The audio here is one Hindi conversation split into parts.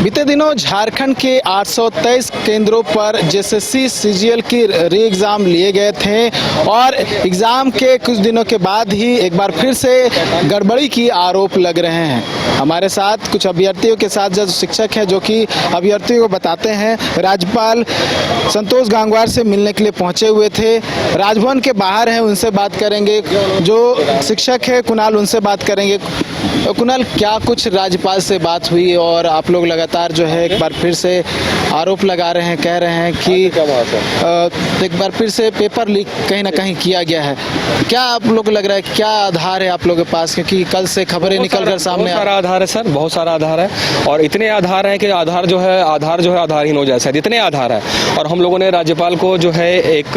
बीते दिनों झारखंड के 823 केंद्रों पर जेएसएससी सीजीएल की री एग्ज़ाम लिए गए थे और एग्ज़ाम के कुछ दिनों के बाद ही एक बार फिर से गड़बड़ी की आरोप लग रहे हैं। हमारे साथ कुछ अभ्यर्थियों के साथ जो शिक्षक हैं जो कि अभ्यर्थियों को बताते हैं, राज्यपाल संतोष गंगवार से मिलने के लिए पहुंचे हुए थे। राजभवन के बाहर हैं, उनसे बात करेंगे। जो शिक्षक है कुणाल, उनसे बात करेंगे। कुणाल, क्या कुछ राज्यपाल से बात हुई और आप लोग लगातार जो है एक बार फिर से आरोप लगा रहे हैं, कह रहे हैं कि एक बार फिर से पेपर लीक कहीं ना कहीं किया गया है। क्या आप लोग को लग रहा है, क्या आधार है आप लोगों के पास? क्योंकि कल से खबरें निकल कर सामने सारा आधार है सर, बहुत सारा आधार है और इतने आधार हैं कि आधार जो है आधारहीन हो जाए शायद, इतने आधार है। और हम लोगों ने राज्यपाल को जो है एक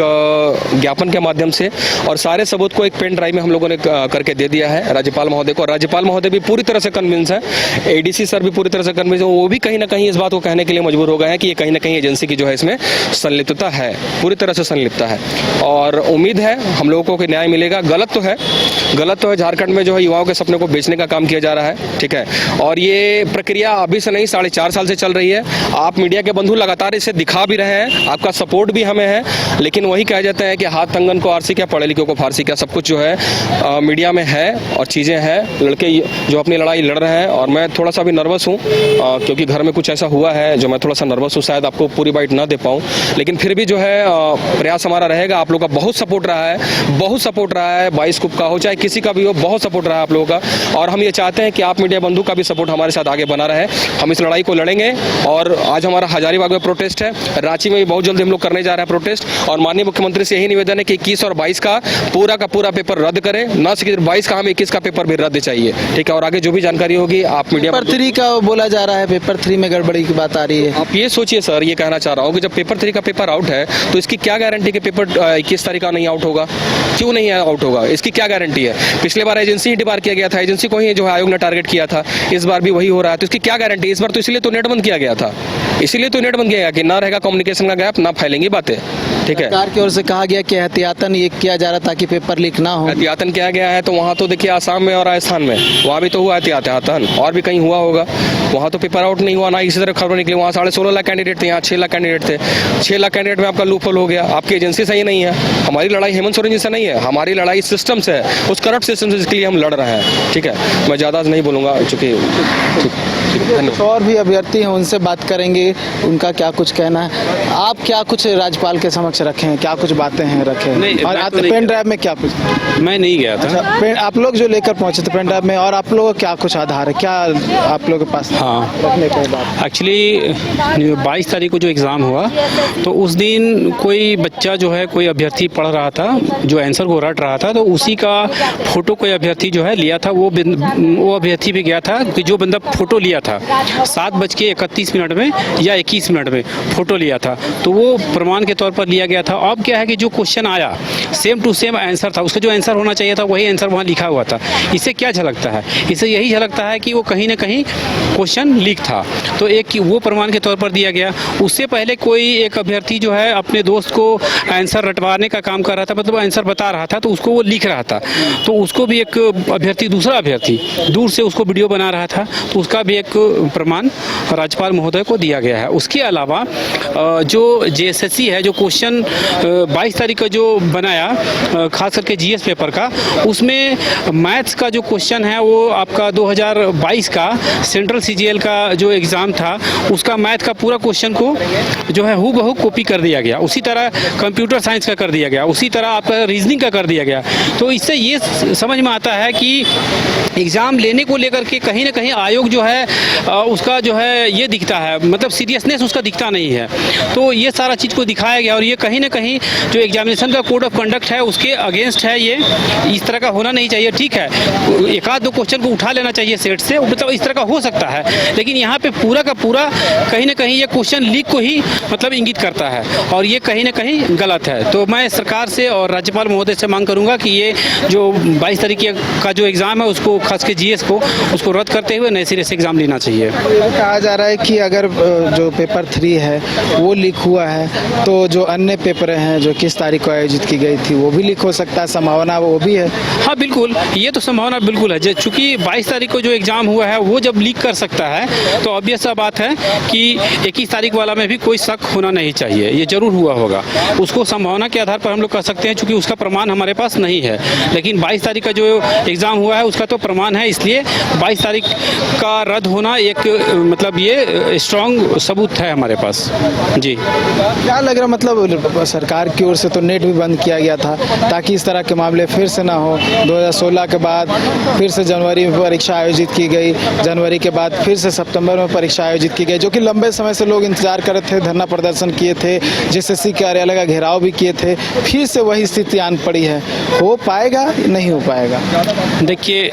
ज्ञापन के माध्यम से और सारे सबूत को एक पेन ड्राइव में हम लोगों ने करके दे दिया है राज्यपाल महोदय को। राज्यपाल महोदय भी पूरी तरह से कन्विंस है, एडीसी सर भी पूरी तरह से कन्विंस है। वो भी कहीं ना कहीं इस बात को कहने के लिए मजबूर हो गए हैं कि ये कहीं ना कहीं एजेंसी की जो है इसमें संलिप्तता है, पूरी तरह से संलिप्तता है। और उम्मीद है हम लोगों को न्याय मिलेगा। गलत तो है झारखंड में जो है युवाओं के सपने को बेचने का काम किया जा रहा है, ठीक है। और ये प्रक्रिया अभी से नहीं 4.5 साल से चल रही है। आप मीडिया के बंधु लगातार इसे दिखा भी रहे हैं, आपका सपोर्ट भी हमें है, लेकिन वही कह जाते हैं कि हाथ तंगन को आरसी क्या, पढ़े लिखे को फारसी क्या। सब कुछ जो है मीडिया में है और चीज़ें हैं। लड़के जो अपनी लड़ाई लड़ रहे हैं और मैं थोड़ा सा भी नर्वस हूँ क्योंकि घर में कुछ ऐसा हुआ है जो मैं थोड़ा सा नर्वस हूँ, शायद आपको पूरी बाइट ना दे पाऊँ, लेकिन फिर भी जो है प्रयास हमारा रहेगा। आप लोगों का बहुत सपोर्ट रहा है 22 कुप का हो चाहे किसी का भी हो, बहुत सपोर्ट रहा है आप लोगों का। और हम ये चाहते हैं कि आप मीडिया बंधु का भी सपोर्ट हमारे साथ आगे बना रहे। हम इस लड़ाई को लड़ेंगे और आज हमारा हजारीबाग में प्रोटेस्ट है, रांची में भी बहुत जल्दी हम लोग करने जा रहे हैं प्रोटेस्ट। और माननीय मुख्यमंत्री से यही निवेदन है कि 21 और 22 का पूरा पेपर रद्द करें, न सिर्फ 22 का, हमें 21 का पेपर भी रद्द चाहिए, ठीक है। और आगे जो भी जानकारी होगी आप मीडिया पेपर 3 का बोला जा रहा है, पेपर 3 में गड़बड़ी की बात आ रही है। आप ये सोचिए सर, ये कहना चाह रहा हूँ कि जब पेपर 3 का पेपर आउट है तो इसकी क्या गारंटी कि पेपर 21 तारीख का नहीं आउट होगा? क्यों नहीं आउट होगा? इसकी क्या गारंटी है? पिछले बार एजेंसी ही डिबार किया गया था, एजेंसी को ही जो है आयोग ने टारगेट किया था, इस बार भी वही हो रहा है, तो इसकी क्या गारंटी? इस बार तो इसलिए तो नेट बंद किया गया था, इसीलिए तो नेट बंद किया गया कि ना रहेगा कम्युनिकेशन का गैप, ना फैलेंगी बातें, ठीक है। सरकार की ओर से कहा गया कि एहतियातन ये किया जा रहा ताकि पेपर लीक ना हो। एहतियातन किया गया है तो वहाँ तो देखिए आसाम में और राजस्थान में वहाँ भी तो हुआ एहतियातन, और भी कहीं हुआ होगा। वहाँ तो पेपर आउट नहीं हुआ, ना इसी तरह खबर निकली। वहाँ 16.5 लाख कैंडिडेट थे, यहाँ 6 लाख कैंडिडेट थे। 6 लाख कैंडिडेट में आपका लूप होल हो गया। आपकी एजेंसी सही नहीं है। हमारी लड़ाई हेमंत सोरेन जी से नहीं है, हमारी लड़ाई सिस्टम से है, उस करप्ट सिस्टम से, जिसके लिए हम लड़ रहे हैं, ठीक है। मैं ज़्यादा नहीं बोलूँगा चूँकि और भी अभ्यर्थी हैं, उनसे बात करेंगे, उनका क्या कुछ कहना है। आप क्या कुछ राज्यपाल के समक्ष रखे हैं, क्या कुछ बातें हैं रखे? नहीं, और आप पेन ड्राइव में क्या कुछ? मैं नहीं गया था। अच्छा, आप लोग जो लेकर पहुंचे थे पेन ड्राइव में, और आप लोगों का क्या कुछ आधार है, क्या आप लोगों के पास? हाँ, रखने के बाद एक्चुअली 22 तारीख को जो एग्ज़ाम हुआ तो उस दिन कोई बच्चा जो है, कोई अभ्यर्थी पढ़ रहा था, जो आंसर को रट रहा था, तो उसी का फोटो कोई अभ्यर्थी जो है लिया था। वो अभ्यर्थी भी गया था कि जो बंदा फोटो लिया था 7:31 में या 21 मिनट में फोटो लिया था, तो वो प्रमाण के तौर पर लिया गया था। अब क्या है कि जो क्वेश्चन आया सेम टू सेम आंसर था, उसका जो आंसर होना चाहिए था वही आंसर वहाँ लिखा हुआ था। इससे क्या झलकता है? इससे यही झलकता है कि वो कहीं ना कहीं क्वेश्चन लीक था, तो एक वो प्रमाण के तौर पर दिया गया। उससे पहले कोई एक अभ्यर्थी जो है अपने दोस्त को आंसर रटवाने का काम कर रहा था, मतलब आंसर बता रहा था तो उसको वो लिख रहा था, तो उसको भी एक अभ्यर्थी, दूसरा अभ्यर्थी दूर से उसको वीडियो बना रहा था, तो उसका भी एक प्रमाण राज्यपाल महोदय को दिया गया है। उसके अलावा जो जेएसएससी है, जो क्वेश्चन 22 तारीख का जो बनाया खास करके जीएस पेपर का, उसमें मैथ्स का जो क्वेश्चन है वो आपका 2022 का सेंट्रल सीजीएल का जो एग्ज़ाम था उसका मैथ का पूरा क्वेश्चन को जो है हूबहू कॉपी कर दिया गया। उसी तरह कंप्यूटर साइंस का कर दिया गया, उसी तरह आपका रीजनिंग का कर दिया गया। तो इससे ये समझ में आता है कि एग्ज़ाम लेने को लेकर के कहीं ना कहीं आयोग जो है उसका जो है ये दिखता है, मतलब सीरियसनेस उसका दिखता नहीं है। तो ये सारा चीज़ को दिखाया गया और ये कहीं ना कहीं जो एग्जामिनेशन का कोड ऑफ कंडक्ट है उसके अगेंस्ट है। ये इस तरह का होना नहीं चाहिए, ठीक है। एक आध दो क्वेश्चन को उठा लेना चाहिए सेट से, मतलब इस तरह का हो सकता है, लेकिन यहाँ पे पूरा का पूरा कहीं ना कहीं ये क्वेश्चन लीक को ही मतलब इंगित करता है और ये कहीं ना कहीं गलत है। तो मैं सरकार से और राज्यपाल महोदय से मांग करूँगा कि ये जो 22 तारीख का जो एग्ज़ाम है उसको, खास के जीएस को, उसको रद्द करते हुए नए सिरे से एग्ज़ाम लेना देना चाहिए। कहा जा रहा है कि अगर जो पेपर 3 है वो लीक हुआ है तो जो अन्य पेपर हैं जो 21 तारीख को आयोजित की गई थी वो भी लीक हो सकता है, संभावना वो भी है। हाँ बिल्कुल, ये तो संभावना बिल्कुल है। चूँकि 22 तारीख को जो एग्ज़ाम हुआ है वो जब लीक कर सकता है तो ऑब्वियस सा बात है कि 21 तारीख वाला में भी कोई शक होना नहीं चाहिए, ये जरूर हुआ होगा। उसको संभावना के आधार पर हम लोग कह सकते हैं, चूँकि उसका प्रमाण हमारे पास नहीं है। लेकिन 22 तारीख का जो एग्ज़ाम हुआ है उसका तो प्रमाण है, इसलिए 22 तारीख का रद्द होना एक मतलब ये स्ट्रॉन्ग सबूत है हमारे पास। जी क्या लग रहा, मतलब सरकार की ओर से तो नेट भी बंद किया गया था ताकि इस तरह के मामले फिर से ना हो। 2016 के बाद फिर से जनवरी में परीक्षा आयोजित की गई, जनवरी के बाद फिर से सितंबर में परीक्षा आयोजित की गई, जो कि लंबे समय से लोग इंतजार कर रहे थे, धरना प्रदर्शन किए थे, जेएसएससी कार्यालय का घेराव भी किए थे। फिर से वही स्थिति आन पड़ी है। हो पाएगा, नहीं हो पाएगा? देखिए,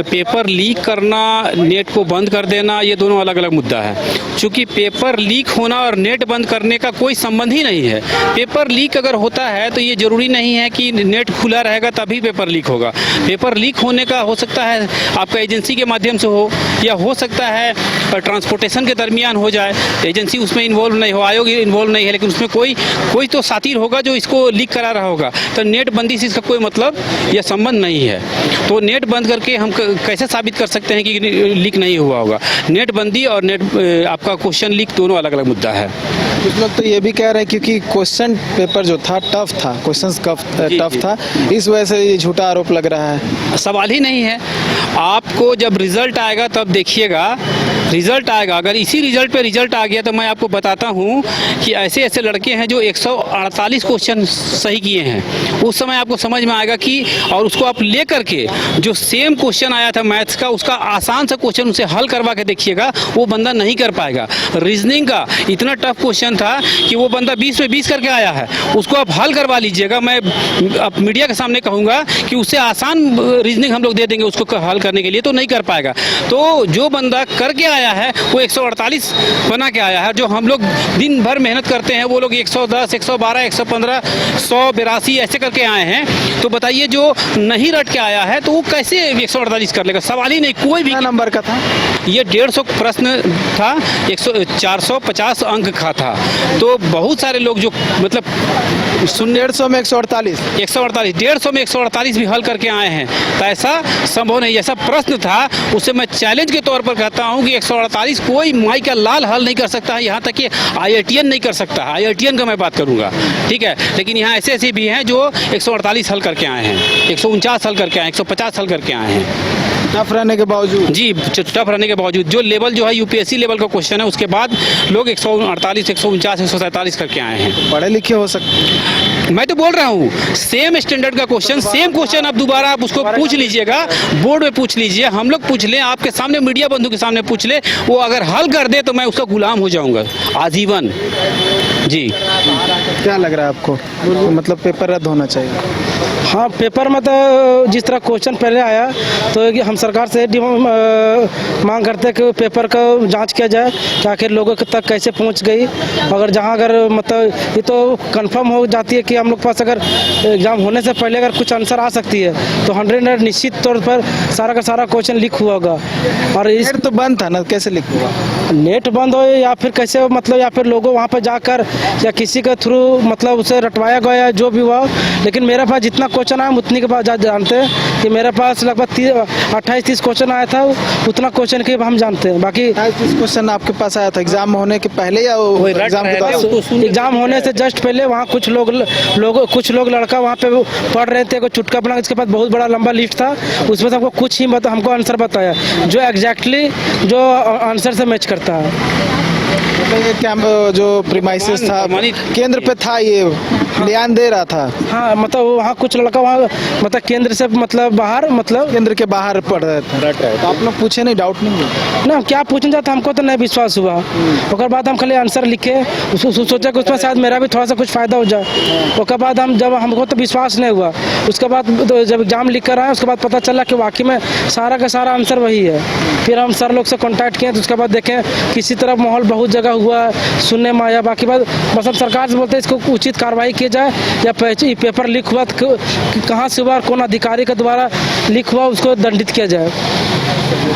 पेपर लीक करना, नेट को बंद कर देना, ये दोनों अलग अलग मुद्दा है। क्योंकि पेपर लीक होना और नेट बंद करने का कोई संबंध ही नहीं है। पेपर लीक अगर होता है तो ये ज़रूरी नहीं है कि नेट खुला रहेगा तभी पेपर लीक होगा। पेपर लीक होने का हो सकता है आपका एजेंसी के माध्यम से हो, या हो सकता है ट्रांसपोर्टेशन के दरमियान हो जाए, एजेंसी उसमें इन्वॉल्व नहीं हो, आयोग इन्वॉल्व नहीं है, लेकिन उसमें कोई तो साथी होगा जो इसको लीक करा रहा होगा। तो नेट बंदी से इसका कोई मतलब या संबंध नहीं है। तो नेट बंद करके हम कैसे साबित कर सकते हैं कि लीक नहीं हुआ होगा? नेट बंदी और नेट आपका क्वेश्चन लीक दोनों अलग अलग मुद्दा है। कुछ लोग तो ये भी कह रहे हैं क्योंकि क्वेश्चन पेपर जो था टफ था, क्वेश्चंस टफ था, इस वजह से ये झूठा आरोप लग रहा है। सवाल ही नहीं है। आपको जब रिजल्ट आएगा तब देखिएगा, रिजल्ट आएगा, अगर इसी रिजल्ट पे रिजल्ट आ गया तो मैं आपको बताता हूँ कि ऐसे ऐसे लड़के हैं जो 148 क्वेश्चन सही किए हैं। उस समय आपको समझ में आएगा कि, और उसको आप ले करके जो सेम क्वेश्चन आया था मैथ्स का, उसका आसान सा क्वेश्चन उसे हल करवा के देखिएगा, वो बंदा नहीं कर पाएगा। रीजनिंग का इतना टफ क्वेश्चन था कि वो बंदा 20 में 20 करके आया है, उसको आप हल करवा लीजिएगा। मैं अब मीडिया के सामने कहूँगा कि उससे आसान रीजनिंग हम लोग दे देंगे उसको हल करने के लिए, तो नहीं कर पाएगा। तो जो बंदा करके आया है वो 148 बना के आया है। जो हम लोग दिन भर मेहनत करते हैं वो लोग 110, 112, 115, 182 ऐसे करके आए हैं। तो बताइए जो नहीं रट के आया है तो वो कैसे 148 कर लेगा? सवाल ही नहीं। कोई भी नंबर का था ये 150 प्रश्न था, 450 अंक का था। तो बहुत सारे लोग जो मतलब 150 में 148, 148 में 148 भी हल करके आए हैं। तो ऐसा संभव नहीं। ऐसा प्रश्न था, उसे मैं चैलेंज के तौर पर कहता हूं कि 148 कोई माई का लाल हल नहीं कर सकता है, यहाँ तक कि IITian नहीं कर सकता। IITian का मैं बात करूंगा, ठीक है। लेकिन यहाँ ऐसे ऐसे भी हैं जो 148 हल करके आए हैं, 149 हल करके आए, 150 हल करके आए हैं। टफ रहने के बावजूद, जी टफ रहने के बावजूद, जो लेवल जो है UPSC लेवल का क्वेश्चन है, उसके बाद लोग 148, 149, 147 करके आए हैं। पढ़े लिखे हो सकते। मैं तो बोल रहा हूँ सेम स्टैंडर्ड का क्वेश्चन, सेम क्वेश्चन आप दोबारा आप उसको पूछ लीजिएगा, बोर्ड में पूछ लीजिए, हम लोग पूछ लें, आपके सामने मीडिया बंधु के सामने पूछ ले, वो अगर हल कर दे तो मैं उसका गुलाम हो जाऊंगा आजीवन। जी क्या लग रहा है आपको, मतलब पेपर रद्द होना चाहिए? हाँ, पेपर में तो जिस तरह क्वेश्चन पहले आया तो हम सरकार से मांग करते हैं कि पेपर का जांच किया जाए कि आखिर लोगों तक कैसे पहुंच गई। अगर जहां अगर मतलब ये तो कंफर्म हो जाती है कि हम लोग पास अगर एग्ज़ाम होने से पहले अगर कुछ आंसर आ सकती है तो 100% निश्चित तौर पर सारा का सारा क्वेश्चन लीक हुआ होगा। और इस नेट तो बंद था ना, कैसे लीक हुआ? नेट बंद हो या फिर कैसे मतलब, या फिर लोगों वहाँ पर जाकर या किसी के थ्रू मतलब उसे रटवाया गया, जो भी हुआ। लेकिन मेरे पास जितना क्वेश्चन आया उतनी के बाद जानते हैं कि मेरे पास लगभग 28-30 क्वेश्चन आया था, उतना क्वेश्चन के हम जानते हैं। बाकी 28 क्वेश्चन आपके पास आया था एग्जाम होने के पहले या एग्जाम के दौरान? एग्जाम होने से जस्ट पहले वहाँ कुछ लोग लड़का वहाँ पे पढ़ रहे थे, कोई चुटका बना, इसके बाद बहुत बड़ा लंबा लिस्ट था, उसमें से हमको कुछ ही हमको आंसर बताया जो एग्जैक्टली जो आंसर से मैच करता है। जो प्रीमाइसेस था, केंद्र पे था, ये ध्यान दे रहा था। हाँ, मतलब वहाँ कुछ लड़का वहाँ मतलब केंद्र से मतलब बाहर, मतलब केंद्र के बाहर पढ़ रहे थे। तो आप लोग पूछे नहीं, डाउट नहीं हुआ? ना, क्या पूछना चाहता, हमको तो नहीं विश्वास हुआ। उसके बाद हम खाली आंसर लिखे, उसको सोचा कि उसमें शायद मेरा भी थोड़ा सा कुछ फायदा हो जाए। उसके बाद हमको तो विश्वास नहीं हुआ। उसके बाद जब एग्जाम लिख कर आए उसके बाद पता चला कि वाकई में सारा का सारा आंसर वही है। फिर हम सर लोग से कॉन्टैक्ट किए, तो उसके बाद देखें किसी तरह माहौल बहुत जगह हुआ सुनने में आया। बाकी बात बस हम सरकार से बोलते हैं इसको उचित कार्रवाई की जाए, या पेपर लीक हुआ कहाँ से हुआ और कौन अधिकारी के द्वारा लीक हुआ उसको दंडित किया जाए।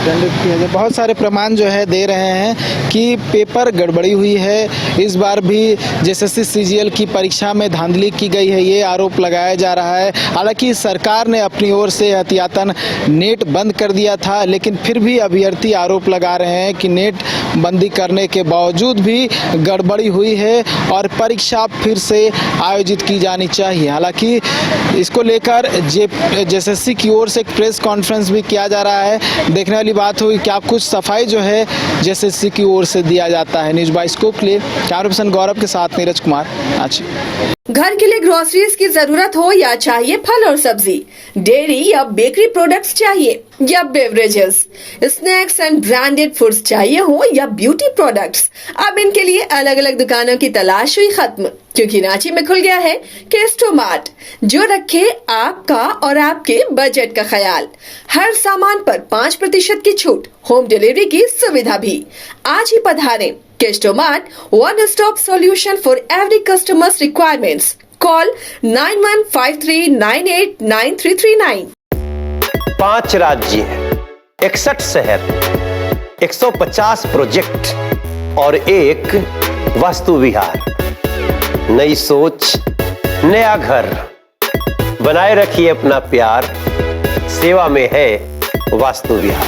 दंडित किया जाए। बहुत सारे प्रमाण जो है दे रहे हैं कि पेपर गड़बड़ी हुई है। इस बार भी जेएसएससी सीजीएल की परीक्षा में धांधली की गई है, ये आरोप लगाया जा रहा है। हालांकि सरकार ने अपनी ओर से एहतियातन नेट बंद कर दिया था, लेकिन फिर भी अभ्यर्थी आरोप लगा रहे हैं कि नेट बंदी करने के बावजूद भी गड़बड़ी हुई है और परीक्षा फिर से आयोजित की जानी चाहिए। हालांकि इसको लेकर जेएसएससी की ओर से एक प्रेस कॉन्फ्रेंस भी किया जा रहा है। देखने वाली बात हुई क्या कुछ सफाई जो है जेएसएससी की ओर से दिया जाता है। न्यूज़ बाय स्कूप के लिए कैमरा पर्सन गौरव के साथ नीरज कुमार, रांची। घर के लिए ग्रोसरीज की जरूरत हो या चाहिए फल और सब्जी, डेयरी या बेकरी प्रोडक्ट्स चाहिए या beverages, snacks and branded foods चाहिए हो या ब्यूटी प्रोडक्ट्स, अब इनके लिए अलग अलग दुकानों की तलाश हुई खत्म, क्योंकि रांची में खुल गया है केस्टो मार्ट, जो रखे आपका और आपके बजट का ख्याल। हर सामान पर 5% की छूट, होम डिलीवरी की सुविधा भी। आज ही पधारें Kesto Mart, one stop solution for every customer's requirements. Call 9153989339. 5 राज्य, 61 शहर, 150 प्रोजेक्ट और एक वास्तु विहार। नई सोच, नया घर, बनाए रखिए अपना प्यार, सेवा में है वास्तु विहार।